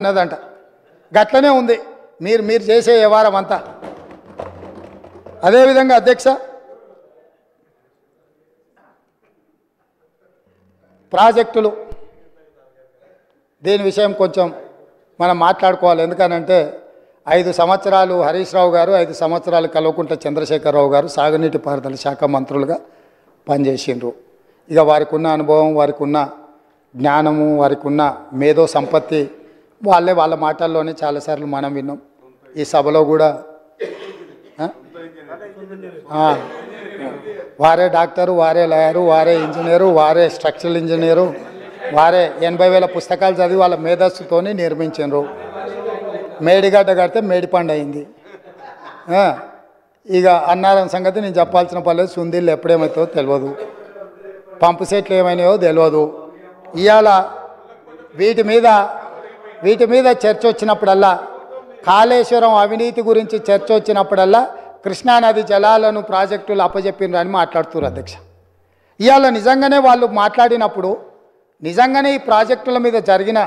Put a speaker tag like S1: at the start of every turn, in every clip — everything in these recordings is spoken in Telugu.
S1: అన్నదంట గట్లనే ఉంది మీరు చేసే వ్యవహారం అంతా. అదేవిధంగా అధ్యక్ష, ప్రాజెక్టులు దీని విషయం కొంచెం మనం మాట్లాడుకోవాలి. ఎందుకనంటే 5 సంవత్సరాలు హరీష్ రావు గారు, 5 సంవత్సరాలు కల్వకుంట్ల చంద్రశేఖరరావు గారు సాగునీటి పారుదల శాఖ మంత్రులుగా పనిచేసిండ్రు. ఇక వారికి ఉన్న అనుభవం, వారికి ఉన్న జ్ఞానము, వారికి ఉన్న మేధో సంపత్తి వాళ్ళ మాటల్లోనే చాలాసార్లు మనం విన్నాం. ఈ సభలో కూడా వారే డాక్టరు, వారే లాయరు, వారే ఇంజనీరు, వారే స్ట్రక్చరల్ ఇంజనీరు, వారే 80,000 పుస్తకాలు చదివి వాళ్ళ మేధస్సుతోని నిర్మించారు. మేడిగడ్డ కడితే మేడిపండు అయింది. ఇక అన్నారం సంగతి నేను చెప్పాల్సిన పర్లేదు. సుందీళ్ళు ఎప్పుడేమవుతుందో తెలియదు, పంపు సెట్లు ఏమైనాయో తెలియదు. ఇవాళ వీటి మీద చర్చ వచ్చినప్పుడల్లా, కాళేశ్వరం అవినీతి గురించి చర్చ వచ్చినప్పుడల్లా కృష్ణానది జలాలను ప్రాజెక్టులు అప్పచెప్పినరు అని మాట్లాడుతున్నారు అధ్యక్ష. ఇవాళ నిజంగానే వాళ్ళు మాట్లాడినప్పుడు నిజంగానే ఈ ప్రాజెక్టుల మీద జరిగిన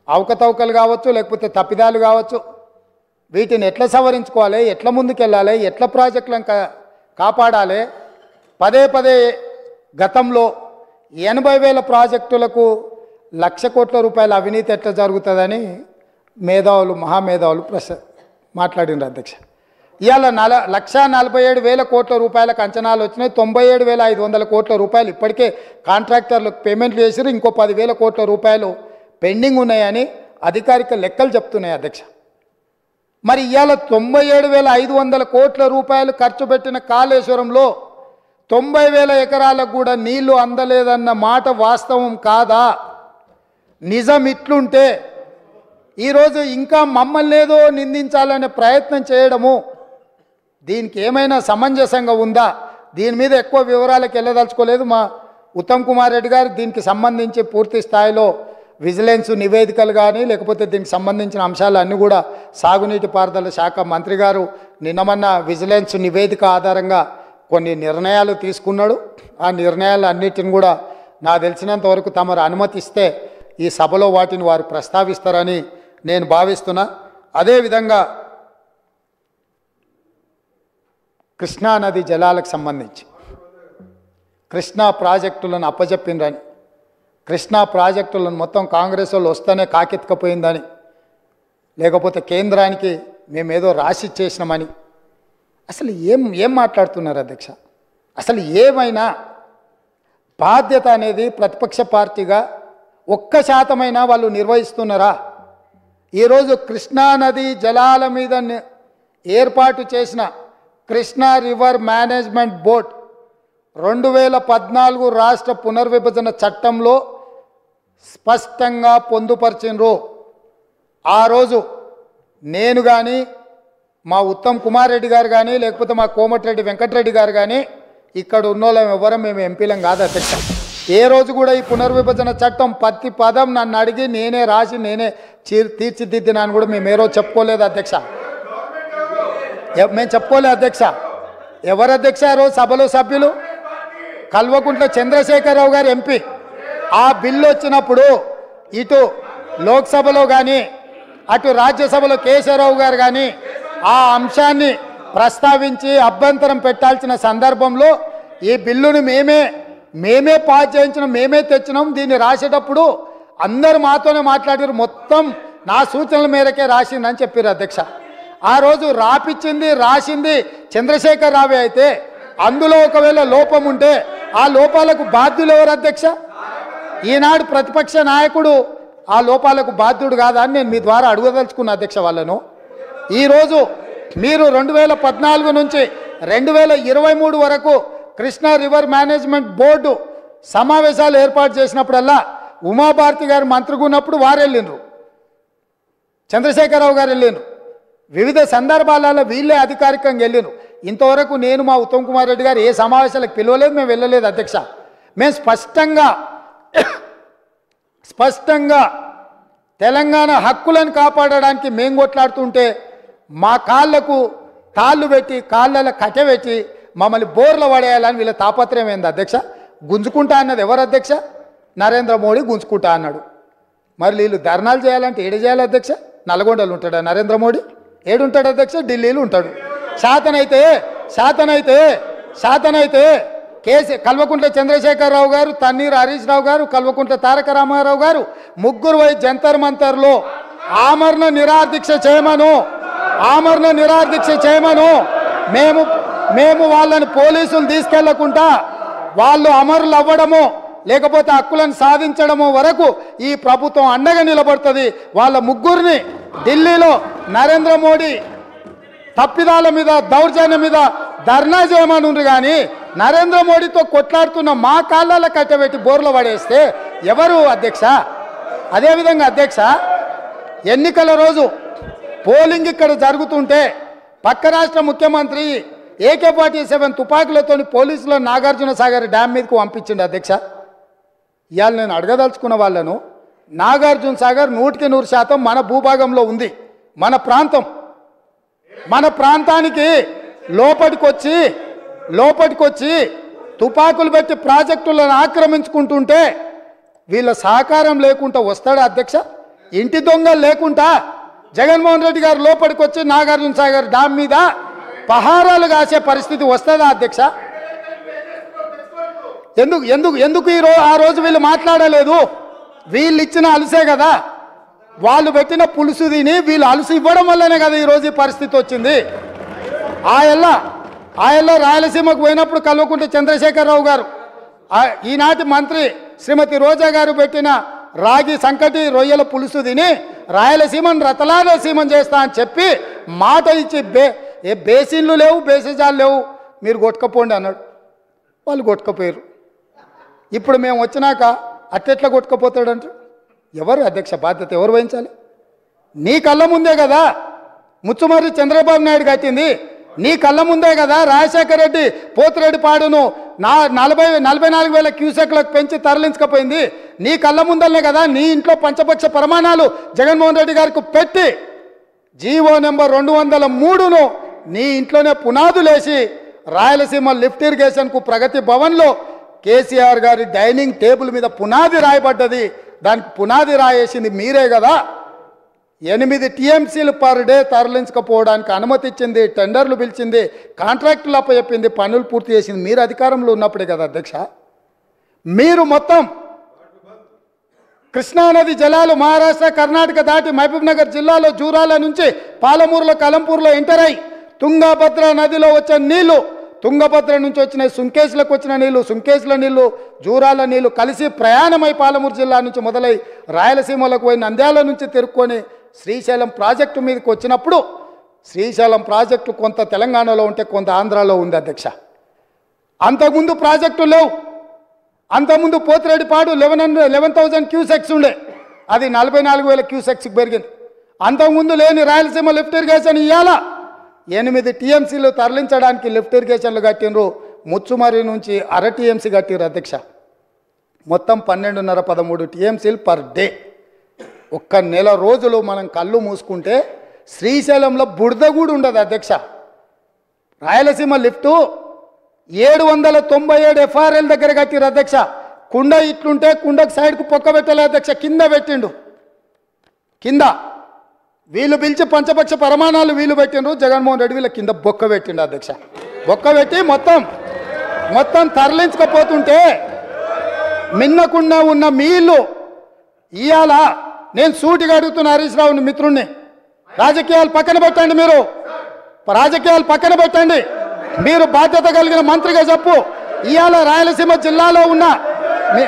S1: అవకతవకలు కావచ్చు, లేకపోతే తప్పిదాలు కావచ్చు, వీటిని ఎట్లా సవరించుకోవాలి, ఎట్లా ముందుకెళ్ళాలి, ఎట్లా ప్రాజెక్టులను కాపాడాలి. పదే గతంలో 80,000 ప్రాజెక్టులకు 1,00,000 కోట్ల రూపాయల అవినీతి ఎట్లా జరుగుతుందని మహామేధావులు మాట్లాడినారు అధ్యక్ష. ఇవాళ 1,47,000 కోట్ల రూపాయలకు అంచనాలు వచ్చినాయి. 97,500 కోట్ల రూపాయలు ఇప్పటికే కాంట్రాక్టర్లకు పేమెంట్లు చేసారు. ఇంకో 10,000 కోట్ల రూపాయలు పెండింగ్ ఉన్నాయని అధికారిక లెక్కలు చెప్తున్నాయి అధ్యక్ష. మరి ఇవాళ 97,500 కోట్ల రూపాయలు ఖర్చు పెట్టిన కాళేశ్వరంలో 90,000 ఎకరాలకు కూడా నీళ్లు అందలేదన్న మాట వాస్తవం కాదా? నిజం ఇట్లుంటే ఈరోజు ఇంకా మమ్మల్ని ఏదో నిందించాలనే ప్రయత్నం చేయడము దీనికి ఏమైనా సమంజసంగా ఉందా? దీని మీద ఎక్కువ వివరాలకు వెళ్ళదలుచుకోలేదు. మా ఉత్తమ్ కుమార్ రెడ్డి గారు దీనికి సంబంధించి పూర్తి స్థాయిలో విజిలెన్స్ నివేదికలు కానీ, లేకపోతే దీనికి సంబంధించిన అంశాలు అన్నీ కూడా సాగునీటి పారుదల శాఖ మంత్రి గారు నిన్నమన్న విజిలెన్స్ నివేదిక ఆధారంగా కొన్ని నిర్ణయాలు తీసుకున్నాడు. ఆ నిర్ణయాలు అన్నిటిని కూడా నాకు తెలిసినంత వరకు తమరు అనుమతిస్తే ఈ సభలో వాటిని వారు ప్రస్తావిస్తారని నేను భావిస్తున్నా. అదేవిధంగా కృష్ణానది జలాలకు సంబంధించి కృష్ణా ప్రాజెక్టులను అప్పచెప్పిండ్రని, కృష్ణా ప్రాజెక్టులను మొత్తం కాంగ్రెస్ వాళ్ళు వస్తేనే కాకెత్తుకపోయిందని, లేకపోతే కేంద్రానికి మేమేదో రాసి చేసినామని అసలు ఏం మాట్లాడుతున్నారు అధ్యక్ష? అసలు ఏమైనా బాధ్యత అనేది ప్రతిపక్ష పార్టీగా 1% వాళ్ళు నిర్వహిస్తున్నారా? ఈరోజు కృష్ణానది జలాల మీద ఏర్పాటు చేసిన కృష్ణా రివర్ మేనేజ్మెంట్ బోర్డ్ 2014 రాష్ట్ర పునర్విభజన చట్టంలో స్పష్టంగా పొందుపరిచినరు. ఆ రోజు నేను కానీ, మా ఉత్తమ్ కుమార్ రెడ్డి గారు కానీ, లేకపోతే మా కోమటిరెడ్డి వెంకటరెడ్డి గారు కానీ, ఇక్కడ ఉన్నోళ్ళం ఎవరం మేము ఎంపీలం కాదు అధ్యక్ష. ఏ రోజు కూడా ఈ పునర్విభజన చట్టం ప్రతి పదం నన్ను అడిగి నేనే రాసి నేనే తీర్చిదిద్దినాను కూడా మేము ఏ రోజు చెప్పుకోలేదు అధ్యక్ష. మేము చెప్పుకోలేదు అధ్యక్ష. ఎవరు అధ్యక్ష ఆ రోజు సభలో సభ్యులు? కల్వకుంట్ల చంద్రశేఖరరావు గారు ఎంపీ. ఆ బిల్లు వచ్చినప్పుడు ఇటు లోక్సభలో కానీ అటు రాజ్యసభలో కేశవరావు గారు కానీ ఆ అంశాన్ని ప్రస్తావించి అభ్యంతరం పెట్టాల్సిన సందర్భంలో ఈ బిల్లును మేమే పాస్ చేయించినాం, మేమే తెచ్చినాం. దీన్ని రాసేటప్పుడు అందరు మాతోనే మాట్లాడారు, మొత్తం నా సూచనల మేరకే రాసిందని చెప్పారు అధ్యక్ష. ఆ రోజు రాసింది చంద్రశేఖర్ రావే అయితే అందులో ఒకవేళ లోపం ఉంటే ఆ లోపాలకు బాధ్యులు ఎవరు అధ్యక్ష? ఈనాడు ప్రతిపక్ష నాయకుడు ఆ లోపాలకు బాధ్యుడు కాదా అని నేను మీ ద్వారా అడగదలుచుకున్న అధ్యక్ష వాళ్ళను. ఈరోజు మీరు 2014 నుంచి 2023 వరకు కృష్ణా రివర్ మేనేజ్మెంట్ బోర్డు సమావేశాలు ఏర్పాటు చేసినప్పుడల్లా ఉమాభారతి గారు మంత్రిగా ఉన్నప్పుడు వారు వెళ్ళిండ్రు, చంద్రశేఖరరావు గారు వెళ్ళిండ్రు, వివిధ సందర్భాలలో వీళ్ళే అధికారికంగా వెళ్ళిండ్రు. ఇంతవరకు నేను మా ఉత్తమ్ కుమార్ రెడ్డి గారు ఏ సమావేశాలకు పిలవలేదు, మేము వెళ్ళలేదు అధ్యక్ష. మేము స్పష్టంగా తెలంగాణ హక్కులను కాపాడడానికి మేము కొట్లాడుతుంటే మా కాళ్ళకు తాళ్ళు పెట్టి కాళ్ళలో కట్టెపెట్టి మమ్మల్ని బోర్ల పడేయాలని వీళ్ళ తాపత్రయం ఏంది అధ్యక్ష? గుంజుకుంటా అన్నది ఎవరు అధ్యక్ష? నరేంద్ర మోడీ గుంజుకుంటా అన్నాడు. మరి వీళ్ళు ధర్నాలు చేయాలంటే ఏడు చేయాలి అధ్యక్ష? నల్గొండలు ఉంటాడా నరేంద్ర మోడీ? ఏడుంటాడు అధ్యక్ష? ఢిల్లీలో ఉంటాడు. శాతనైతే కల్వకుంట్ల చంద్రశేఖరరావు గారు, తన్నీరు హరీష్ రావు గారు, కల్వకుంట్ల తారక రామారావు గారు ముగ్గురు పోయి జంతర్ మంతర్లో ఆమరణ నిరాదీక్ష చేయమను. మేము వాళ్ళని పోలీసులు తీసుకెళ్లకుండా వాళ్ళు అమరులు అవ్వడమో లేకపోతే హక్కులను సాధించడమో వరకు ఈ ప్రభుత్వం అండగా నిలబడుతుంది. వాళ్ళ ముగ్గురిని ఢిల్లీలో నరేంద్ర మోడీ తప్పిదాల మీద దౌర్జన్యం మీద ధర్నా చేయమనుండ్రు. కానీ నరేంద్ర మోడీతో కొట్లాడుతున్న మా కాళ్ళ కట్టబెట్టి బోర్లు పడేస్తే ఎవరు అధ్యక్ష? అదేవిధంగా అధ్యక్ష, ఎన్నికల రోజు పోలింగ్ ఇక్కడ జరుగుతుంటే పక్క రాష్ట్ర ముఖ్యమంత్రి AK-47 తుపాకులతో పోలీసులు నాగార్జున సాగర్ డ్యామ్ మీదకు పంపించిండు అధ్యక్ష. ఇవాళ నేను అడగదలుచుకున్న వాళ్ళను, నాగార్జున సాగర్ 100% మన భూభాగంలో ఉంది. మన ప్రాంతానికి లోపటికొచ్చి తుపాకులు పెట్టి ప్రాజెక్టులను ఆక్రమించుకుంటుంటే వీళ్ళ సహకారం లేకుండా వస్తాడా అధ్యక్ష? ఇంటి దొంగలు లేకుండా జగన్మోహన్ రెడ్డి గారు లోపలికి వచ్చి నాగార్జున సాగర్ డ్యామ్ మీద పహారాలు కాసే పరిస్థితి వస్తుందా అధ్యక్ష? ఎందుకు ఆ రోజు వీళ్ళు మాట్లాడలేదు? వీళ్ళు ఇచ్చిన అలుసే కదా, వాళ్ళు పెట్టిన పులుసు తిని వీళ్ళు అలుసు ఇవ్వడం వల్లనే కదా ఈరోజు ఈ పరిస్థితి వచ్చింది. ఆయల్లో రాయలసీమకు పోయినప్పుడు కల్వకుంట్ల చంద్రశేఖరరావు గారు, ఈనాటి మంత్రి శ్రీమతి రోజా గారు పెట్టిన రాగి సంకటి రొయ్యల పులుసు తిని రాయలసీమను రతలాలసీమం చేస్తా అని చెప్పి మాట ఇచ్చి బేసిన్లు లేవు, బేసిజాలు లేవు, మీరు కొట్టుకపోండి అన్నాడు. వాళ్ళు కొట్టుకపోయారు. ఇప్పుడు మేము వచ్చినాక అట్టెట్లా కొట్టుకపోతాడంట? ఎవరు అధ్యక్ష బాధ్యత ఎవరు వహించాలి? నీ కళ్ళ ముందే కదా ముచ్చుమర్రి చంద్రబాబు నాయుడు కట్టింది, నీ కళ్ళ ముందే కదా రాజశేఖర రెడ్డి పోతిరెడ్డి పాడును 44,000 క్యూసెక్లకు పెంచి తరలించకపోయింది. నీ కళ్ళ ముందలనే కదా నీ ఇంట్లో పంచపక్ష ప్రమాణాలు జగన్మోహన్ రెడ్డి గారికి పెట్టి జీవో నెంబర్ 203ను నీ ఇంట్లోనే పునాదులేసి రాయలసీమ లిఫ్ట్ ఇరిగేషన్కు ప్రగతి భవన్లో కేసీఆర్ గారి డైనింగ్ టేబుల్ మీద పునాది రాయబడ్డది. దానికి పునాది రాయేసింది మీరే కదా. 8 TMCలు పర్ డే తరలించకపోవడానికి అనుమతి ఇచ్చింది, టెండర్లు పిలిచింది, కాంట్రాక్టులు అప్పచెప్పింది, పనులు పూర్తి చేసింది మీరు అధికారంలో ఉన్నప్పుడే కదా అధ్యక్ష. మీరు మొత్తం కృష్ణానది జలాలు మహారాష్ట్ర కర్ణాటక దాటి మహబూబ్ నగర్ జిల్లాలో జూరాల నుంచి పాలమూరులో కలంపూర్లో ఎంటర్ అయి తుంగభద్ర నదిలో వచ్చే నీళ్లు, తుంగభద్ర నుంచి వచ్చిన సుంకేశ్లకు వచ్చిన నీళ్లు, సుంకేశ్ల నీళ్లు, జూరాల నీళ్లు కలిసి ప్రయాణమై పాలమూరు జిల్లా నుంచి మొదలై రాయలసీమలకు పోయి నంద్యాల నుంచి తిరుక్కొని శ్రీశైలం ప్రాజెక్టు మీదకి వచ్చినప్పుడు శ్రీశైలం ప్రాజెక్టు కొంత తెలంగాణలో ఉంటే కొంత ఆంధ్రాలో ఉంది అధ్యక్ష. అంతకుముందు ప్రాజెక్టు లేవు. అంతకుముందు పోతిరెడ్డిపాడు 11,000 క్యూసెక్స్ ఉండే, అది 44,000 క్యూసెక్స్కి పెరిగింది. అంతకుముందు లేని రాయలసీమ లిఫ్ట్ ఇరిగేషన్ ఇవ్వాలా 8 TMCలు తరలించడానికి లిఫ్ట్ ఇరిగేషన్లు కట్టినరు. ముచ్చుమర్రి నుంచి 1/2 TMC కట్టిరు అధ్యక్ష. మొత్తం 12.5-13 TMCలు పర్ డే. ఒక్క నెల రోజులు మనం కళ్ళు మూసుకుంటే శ్రీశైలంలో బురద కూడా ఉండదు అధ్యక్ష. రాయలసీమ లిఫ్టు 797 FRL దగ్గర కట్టిరు అధ్యక్ష. కుండ ఇట్లుంటే కుండకు సైడ్కు పొక్క పెట్టలే అధ్యక్ష, కింద పెట్టిండు. కింద వీళ్ళు పిలిచి పంచపక్ష ప్రమాణాలు వీళ్ళు పెట్టిండ్రు, జగన్మోహన్ రెడ్డి వీళ్ళ కింద బొక్క పెట్టిండు అధ్యక్ష. బొక్క పెట్టి మొత్తం తరలించకపోతుంటే మిన్నకుండా ఉన్న మీళ్ళు ఇవాళ నేను సూటిగా అడుగుతున్న హరీష్ రావుని మిత్రుణ్ణి, రాజకీయాలు పక్కన పెట్టండి, రాజకీయాలు పక్కన పెట్టండి, మీరు బాధ్యత కలిగిన మంత్రిగా చెప్పు. ఇవాళ రాయలసీమ జిల్లాలో ఉన్న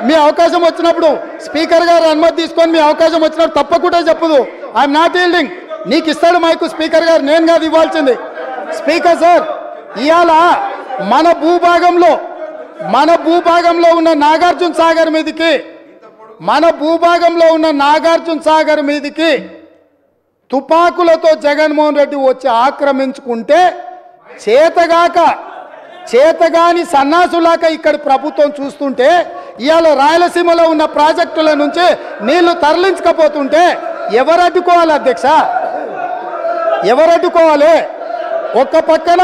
S1: మీ అవకాశం వచ్చినప్పుడు స్పీకర్ గారు అనుమతి తీసుకొని మీ అవకాశం వచ్చినప్పుడు తప్పకుండా చెప్పదు. I'm not yielding. నీకు ఇస్తాడు మైకు స్పీకర్ గారు, నేను కాదు ఇవ్వాల్సింది. స్పీకర్ సార్, ఇవాళ మన భూభాగంలో ఉన్న నాగార్జున సాగర్ మీదికి తుపాకులతో జగన్మోహన్ రెడ్డి వచ్చి ఆక్రమించుకుంటే చేతగాని సన్నాసులాక ఇక్కడ ప్రభుత్వం చూస్తుంటే ఇవాళ రాయలసీమలో ఉన్న ప్రాజెక్టుల నుంచి నీళ్లు తరలించకపోతుంటే ఎవరు అడ్డుకోవాలి అధ్యక్ష? ఎవరు అడ్డుకోవాలి? ఒక్క పక్కన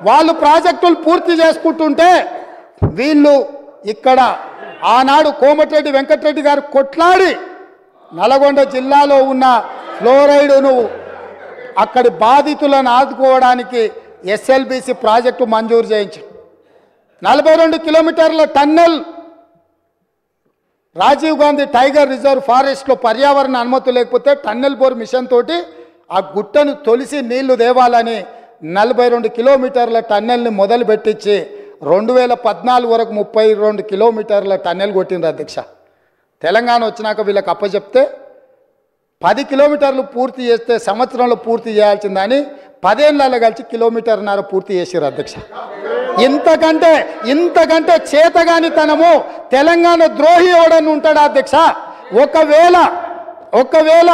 S1: వాళ్ళు ప్రాజెక్టులు పూర్తి చేసుకుంటుంటే వీళ్ళు ఇక్కడ ఆనాడు కోమటిరెడ్డి వెంకటరెడ్డి గారు కొట్లాడి నల్గొండ జిల్లాలో ఉన్న ఫ్లోరైడును అక్కడి బాధితులను ఆదుకోవడానికి ఎస్ఎల్బిసి ప్రాజెక్టు మంజూరు చేయించారు. 42 కిలోమీటర్ల tunnel Rajiv Gandhi tiger reserve ఫారెస్ట్లో పర్యావరణ అనుమతి లేకపోతే టన్నెల్ బోర్ మిషన్ తోటి ఆ గుట్టను తొలిసి నీళ్లు దేవాలని 42 కిలోమీటర్ల టన్నెల్ని మొదలుపెట్టించి 2014 వరకు 32 కిలోమీటర్ల టన్నెల్ కొట్టిండ్రు అధ్యక్ష. తెలంగాణ వచ్చినాక వీళ్ళకి అప్పచెప్తే 10 కిలోమీటర్లు పూర్తి చేస్తే సంవత్సరంలో పూర్తి చేయాల్సిందని 10 ఏళ్ళలో కలిసి 1.5 కిలోమీటర్ పూర్తి చేసారు అధ్యక్ష. ఇంతకంటే చేతగానితనము తెలంగాణ ద్రోహి ఎవడని ఉంటాడా అధ్యక్ష? ఒకవేళ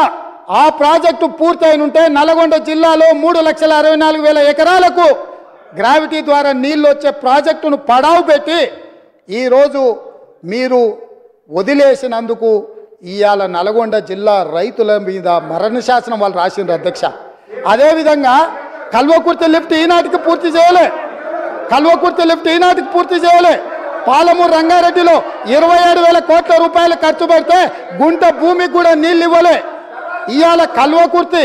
S1: ఆ ప్రాజెక్టు పూర్తయిన ఉంటే నల్గొండ జిల్లాలో 3,64,000 ఎకరాలకు గ్రావిటీ ద్వారా నీళ్ళు వచ్చే ప్రాజెక్టును పడావు పెట్టి ఈరోజు మీరు వదిలేసినందుకు ఇవాళ నల్గొండ జిల్లా రైతుల మీద మరణ శాసనం వాళ్ళు రాసిండ్రు అధ్యక్ష. అదేవిధంగా కల్వకుర్తి లిఫ్ట్ ఈనాటికి పూర్తి చేయలే. పాలమూరు రంగారెడ్డిలో 27,000 కోట్ల రూపాయలు ఖర్చు పెడితే గుంట భూమికి కూడా నీళ్ళు ఇవ్వలే. ఇవాళ కల్వకుర్తి,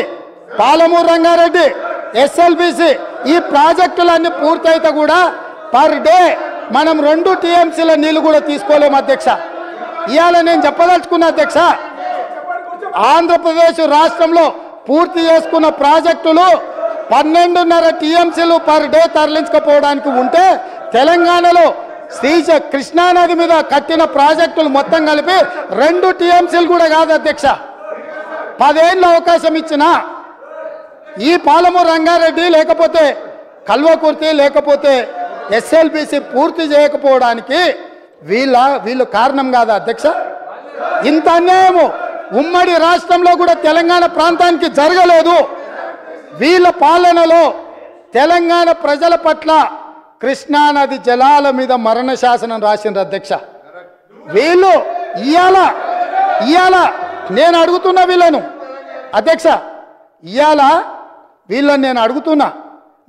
S1: పాలమూరు రంగారెడ్డి, ఎస్ఎల్బిసి ఈ ప్రాజెక్టులన్నీ పూర్తయితే కూడా పర్ డే మనం 2 టీఎంసీల నీళ్లు కూడా తీసుకోలేము అధ్యక్ష. ఇవాళ నేను చెప్పదలుచుకున్న అధ్యక్ష, ఆంధ్రప్రదేశ్ రాష్ట్రంలో పూర్తి చేసుకున్న ప్రాజెక్టులు 12.5 టీఎంసీలు పర్ డే తరలించకపోవడానికి ఉంటే తెలంగాణలో కృష్ణానది మీద కట్టిన ప్రాజెక్టులు మొత్తం కలిపి 2 టీఎంసీలు కూడా కాదు అధ్యక్ష. 10 ఏళ్ళ అవకాశం ఇచ్చిన ఈ పాలమూరు రంగారెడ్డి లేకపోతే కల్వకుర్తి లేకపోతే ఎస్ఎల్బిసి పూర్తి చేయకపోవడానికి వీళ్ళు కారణం కాదా అధ్యక్ష? ఇంత అన్యాయము ఉమ్మడి రాష్ట్రంలో కూడా తెలంగాణ ప్రాంతానికి జరగలేదు. వీళ్ళ పాలనలో తెలంగాణ ప్రజల పట్ల కృష్ణానది జలాల మీద మరణ శాసనం రాసిండ్రు అధ్యక్ష. వీళ్ళు ఇవాళ నేను అడుగుతున్నా వీళ్ళను అధ్యక్ష, వీళ్ళని నేను అడుగుతున్నా,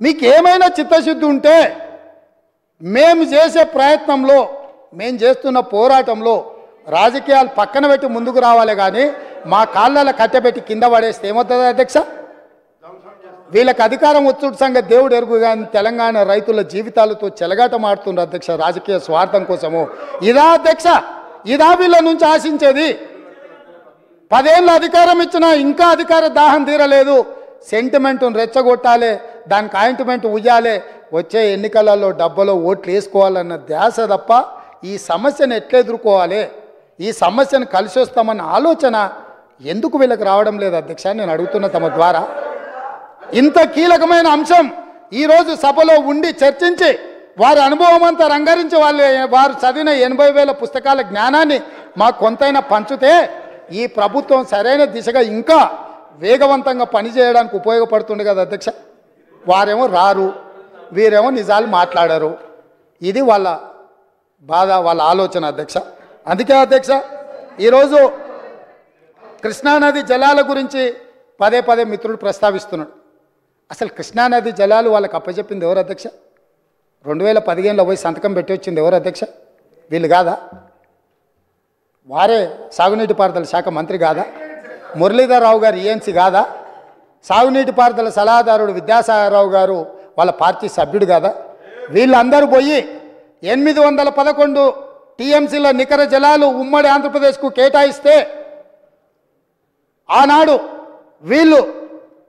S1: మీకు ఏమైనా చిత్తశుద్ధి ఉంటే మేము చేసే ప్రయత్నంలో, మేము చేస్తున్న పోరాటంలో రాజకీయాలు పక్కన పెట్టి ముందుకు రావాలి కానీ మా కాళ్ళలో కట్టెపెట్టి కింద పడేస్తే ఏమవుతుంది అధ్యక్ష? వీళ్ళకి అధికారం వచ్చుడు సంగతి దేవుడు ఎరుగు కానీ తెలంగాణ రైతుల జీవితాలతో చెలగాటమాడుతున్నారు అధ్యక్ష రాజకీయ స్వార్థం కోసము. ఇదా అధ్యక్ష? ఇదా వీళ్ళ నుంచి ఆశించేది? 10 ఏళ్ళు అధికారం ఇచ్చినా ఇంకా అధికార దాహం తీరలేదు. సెంటిమెంట్ను రెచ్చగొట్టాలి, దానికి ఆయింట్మెంట్ ఉయ్యాలి, వచ్చే ఎన్నికలలో డబ్బలో ఓట్లు వేసుకోవాలన్న ధ్యాస తప్ప ఈ సమస్యను ఎట్లా ఎదుర్కోవాలి, ఈ సమస్యను కలిసి వస్తామన్న ఆలోచన ఎందుకు వీళ్ళకి రావడం లేదు అధ్యక్ష? నేను అడుగుతున్న తమ ద్వారా. ఇంత కీలకమైన అంశం ఈరోజు సభలో ఉండి చర్చించి వారి అనుభవం అంతా రంగరించి వారు చదివిన 80,000 పుస్తకాల జ్ఞానాన్ని మాకు కొంతైనా పంచితే ఈ ప్రభుత్వం సరైన దిశగా ఇంకా వేగవంతంగా పనిచేయడానికి ఉపయోగపడుతుంది కదా అధ్యక్ష. వారేమో రారు, వీరేమో నిజాలు మాట్లాడారు. ఇది వాళ్ళ బాధ, వాళ్ళ ఆలోచన అధ్యక్ష. అందుకే అధ్యక్ష ఈరోజు కృష్ణానది జలాల గురించి పదే మిత్రుడు ప్రస్తావిస్తున్నాడు. అసలు కృష్ణానది జలాలు వాళ్ళకి అప్పచెప్పింది ఎవరు అధ్యక్ష? 2015లో పోయి సంతకం పెట్టి వచ్చింది ఎవరు అధ్యక్ష? వీళ్ళు కాదా? వారే సాగునీటి పారుదల శాఖ మంత్రి కాదా? మురళీధర్ రావు గారు ఈఎన్సీ కాదా? సాగునీటి పారుదల సలహాదారుడు విద్యాసాగరరావు గారు వాళ్ళ పార్టీ సభ్యుడు కాదా? వీళ్ళందరూ పోయి 811 టీఎంసీల నికర జలాలు ఉమ్మడి ఆంధ్రప్రదేశ్కు కేటాయిస్తే ఆనాడు వీళ్ళు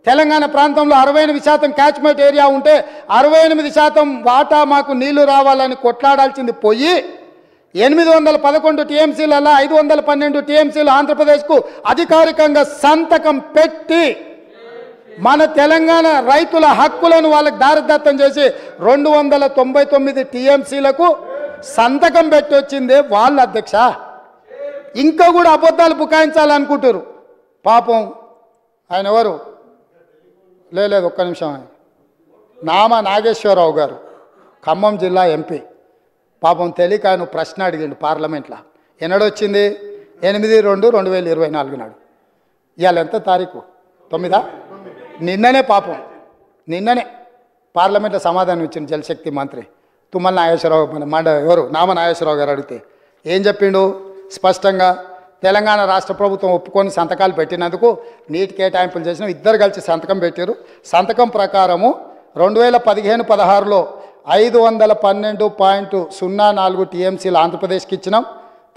S1: తెలంగాణ ప్రాంతంలో 68% క్యాచ్మెంట్ ఏరియా ఉంటే 68% వాటా మాకు నీళ్లు రావాలని కొట్లాడాల్సింది పోయి 811 టీఎంసీలలో 512 టీఎంసీలు ఆంధ్రప్రదేశ్కు అధికారికంగా సంతకం పెట్టి మన తెలంగాణ రైతుల హక్కులను వాళ్ళకి దారిదత్తం చేసి 299 టీఎంసీలకు సంతకం పెట్టి వచ్చిందే వాళ్ళ అధ్యక్ష. ఇంకా కూడా అబద్ధాలు బుకాయించాలనుకుంటారు. పాపం ఆయన ఎవరు? లేదు, ఒక్క నిమిషం. నామ నాగేశ్వరరావు గారు, ఖమ్మం జిల్లా ఎంపీ. పాపం తెలియక ఆయన ప్రశ్న అడిగిండు పార్లమెంట్లో. ఎన్నడొచ్చింది? 8/2/2024 నాడు. ఇవాళ ఎంత తారీఖు? 9. నిన్ననే పాపం నిన్ననే పార్లమెంట్లో సమాధానం ఇచ్చింది జలశక్తి మంత్రి తుమ్మల నాగేశ్వరరావు. ఎవరు? నామ నాగేశ్వరరావు గారు అడిగితే ఏం చెప్పిండు? స్పష్టంగా తెలంగాణ రాష్ట్ర ప్రభుత్వం ఒప్పుకొని సంతకాలు పెట్టినందుకు నీటి కేటాయింపులు చేసిన ఇద్దరు కలిసి సంతకం పెట్టారు. సంతకం ప్రకారము 2015-16లో 512.04 టీఎంసీలు ఆంధ్రప్రదేశ్కి ఇచ్చినాం.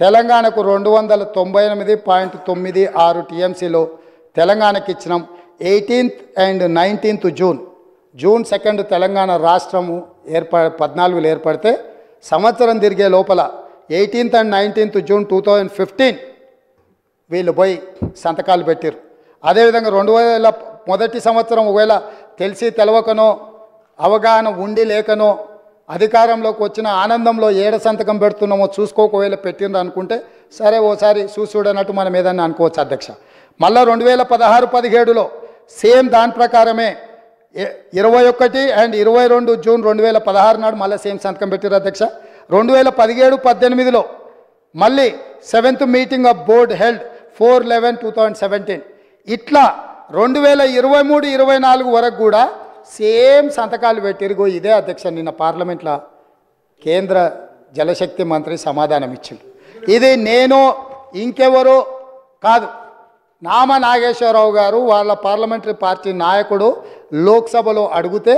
S1: తెలంగాణకు 298.96 టీఎంసీలు తెలంగాణకి ఇచ్చినాం. 18th and 19th June 2 Telangana రాష్ట్రము 14లో ఏర్పడితే సంవత్సరం తిరిగే లోపల 18th and 19th జూన్ 2015 వీళ్ళు పోయి సంతకాలు పెట్టారు. అదేవిధంగా 2000 మొదటి సంవత్సరం ఒకవేళ తెలిసి తెలవకనో అవగాహన ఉండి లేకనో అధికారంలోకి వచ్చిన ఆనందంలో ఏడ సంతకం పెడుతున్నామో చూసుకోకవేళ పెట్టిండ్రు అనుకుంటే సరే ఓసారి చూడనట్టు మనం ఏదన్నా అనుకోవచ్చు అధ్యక్ష. మళ్ళీ 2016-17లో సేమ్ దాని ప్రకారమే 21 and 22 జూన్ 2016 నాడు మళ్ళీ సేమ్ సంతకం పెట్టారు అధ్యక్ష. 2017-18లో మళ్ళీ 7th meeting of board held 4/11/2017. ఇట్లా 2023-24 వరకు కూడా సేమ్ సంతకాలు పెట్టిరుగో. ఇదే అధ్యక్ష నిన్న పార్లమెంట్లో కేంద్ర జలశక్తి మంత్రి సమాధానం ఇచ్చింది. ఇది నేను ఇంకెవరో కాదు, నామ నాగేశ్వరరావు గారు వాళ్ళ పార్లమెంటరీ పార్టీ నాయకుడు లోక్సభలో అడిగితే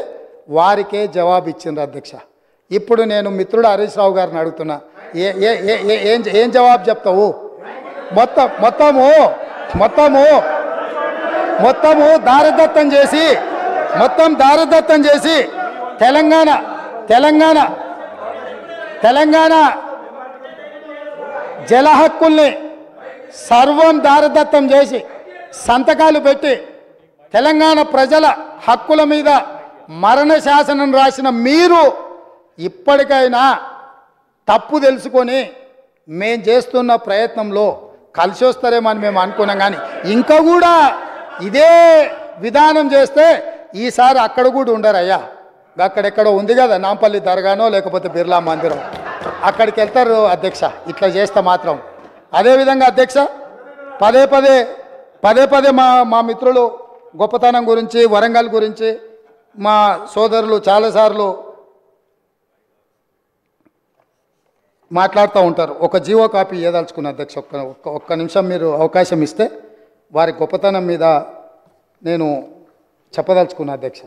S1: వారికే జవాబు ఇచ్చిండ్రు అధ్యక్ష. ఇప్పుడు నేను మిత్రుడు హరీష్ రావు గారిని అడుగుతున్నా, ఏం జవాబు చెప్తావు? మొత్తము దారదత్తం చేసి తెలంగాణ జల హక్కుల్ని సర్వం దారదత్తం చేసి సంతకాలు పెట్టి తెలంగాణ ప్రజల హక్కుల మీద మరణ శాసనం రాసిన మీరు ఇప్పటికైనా తప్పు తెలుసుకొని మేము చేస్తున్న ప్రయత్నంలో కలిసి వస్తారేమని మేము అనుకున్నాం. కానీ ఇంకా కూడా ఇదే విధానం చేస్తే ఈసారి అక్కడ కూడా ఉండరయ్యా. అక్కడెక్కడో ఉంది కదా నాంపల్లి దర్గానో లేకపోతే బిర్లా మందిరం, అక్కడికి వెళ్తారు అధ్యక్ష ఇట్లా చేస్తే మాత్రం. అదేవిధంగా అధ్యక్ష పదే పదే మా మిత్రులు గొప్పతనం గురించి వరంగల్ గురించి మా సోదరులు చాలాసార్లు మాట్లాడుతూ ఉంటారు. ఒక జీవో కాపీ ఇవ్వదలుచుకున్న అధ్యక్ష, ఒక్క నిమిషం మీరు అవకాశం ఇస్తే వారి గొప్పతనం మీద నేను చెప్పదలుచుకున్న అధ్యక్ష.